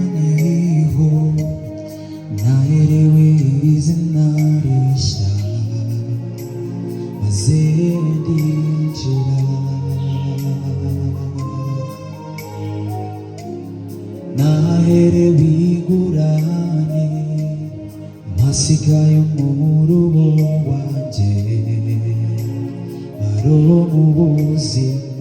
사랑이고 나를 위해서 나를 샤 마세디지라 나를 위구라니 마시가요 모르고 완제 바로 무보지마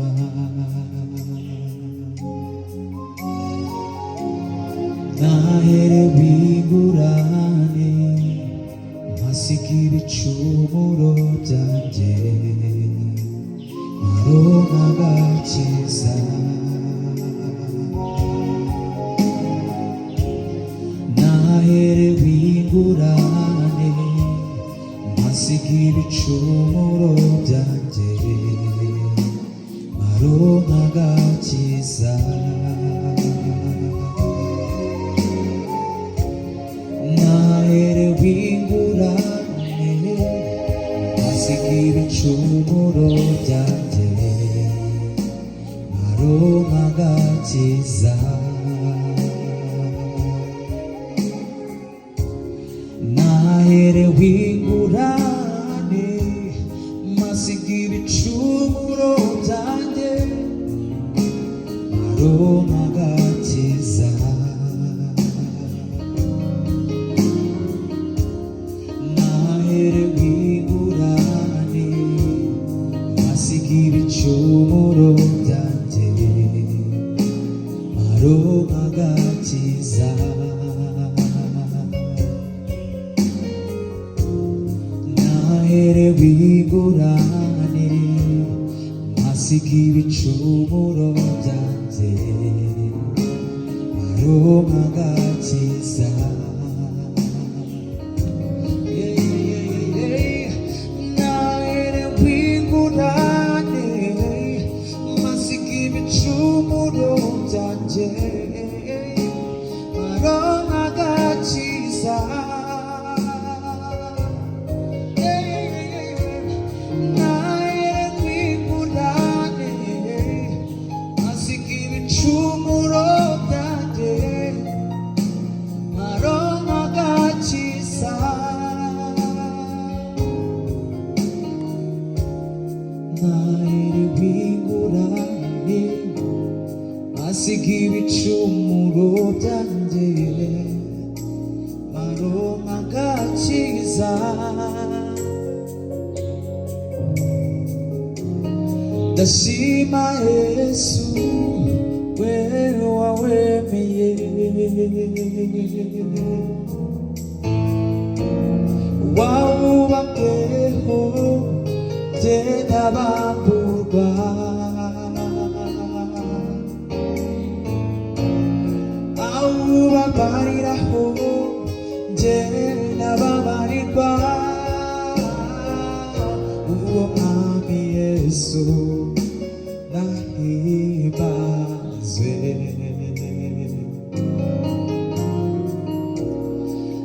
나의 위구라니 마시기를 춤으로 잔제 바로 나가치사 나의 위구라니 마시기를 춤으로 잔제 바로 나가치사 나의 위구라니 마시기를 춤으로 잔제 바로 나가지사 나의 위구라니 마시기를 춤으로 잔제 바로 나가지사 위구라니 마시기를 춤으로 잔제 바로 나가지사 나의 위구라니 마시기를 춤으로 잔제 바로 나가지사 춤으로 잔제 바로 나가지사 나의 위구라니 마시기를 춤으로 잔제 바로 나가지사 나의 위구라니 마시기를 춤으로 잔제 바로 나가지사 다시마 예수 wewa wemiye 와우밖에호 대답함불과 아우바바리라호 제나바바리과 우엄함이 예수 나히바세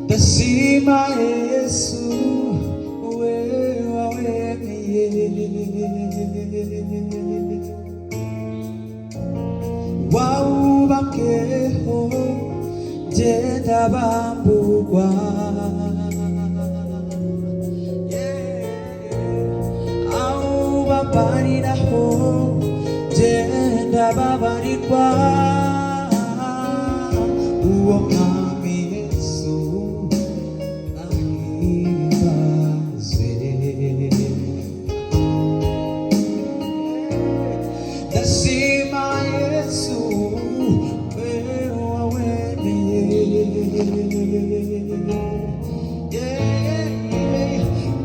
다시마 예수 wewa wemiye 와우밖에호 대답함불과 아우바바리라호 대답함불과 우엄함이 예수 나히바세 다시마 예수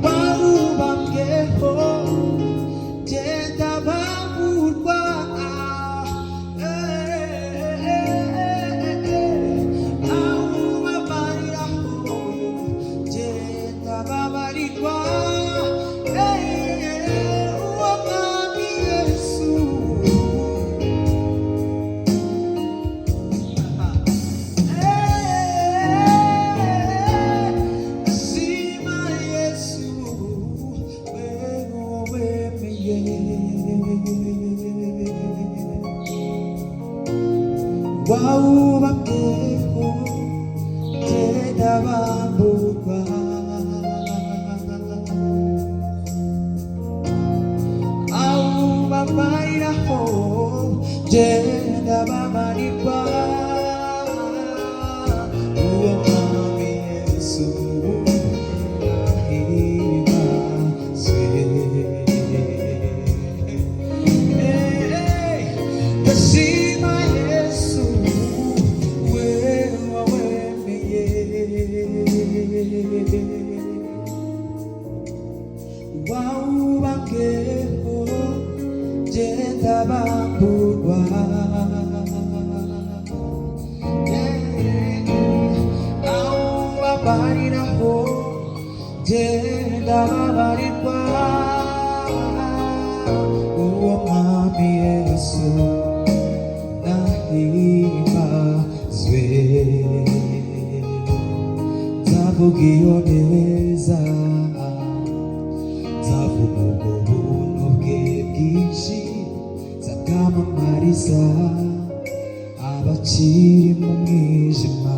와우밤게호 대답함불과 wawubabweho genda bamburwa awubabariraho genda babarirwa uwo mwami Yesu ndashima Yesu wewe wawemeye wawubabweho genda bamburwa awubabariraho genda babarirwa uwo mwami Yesu nahimbazwe nzavuga iyo neza nzavuga ubwo buntu bwe bwinshi nzabwamamariza abakiri mu mwijima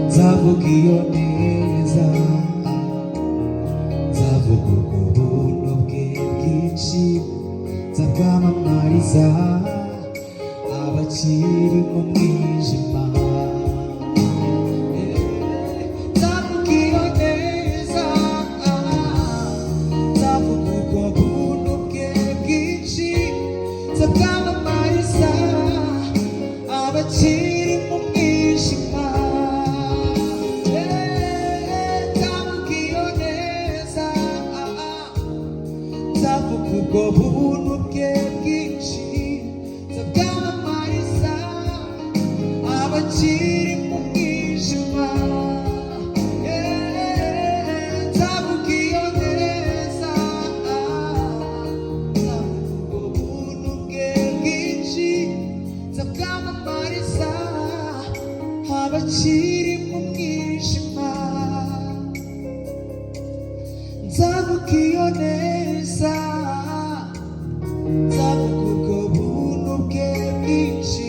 nzavuga iyo neza nzavuga ubwo buntu bwe bwinshi nzabwamamariza abakiri mu mwijima nzavuga iyo neza nzavuga ubwo buntu bwe bwinshi nzabwamamariza abakiri mu mwijima nzavuga iyo neza nzavuga ubwo buntu bwe bwinshi nzabwamamariza abakiri mu mwijima nzavuga iyo neza nzavuga ubwo buntu bwe bwinshi nzabwamamariza abakiri mu mwijima nzavuga iyo neza nzavuga ubwo buntu bwe bwinshi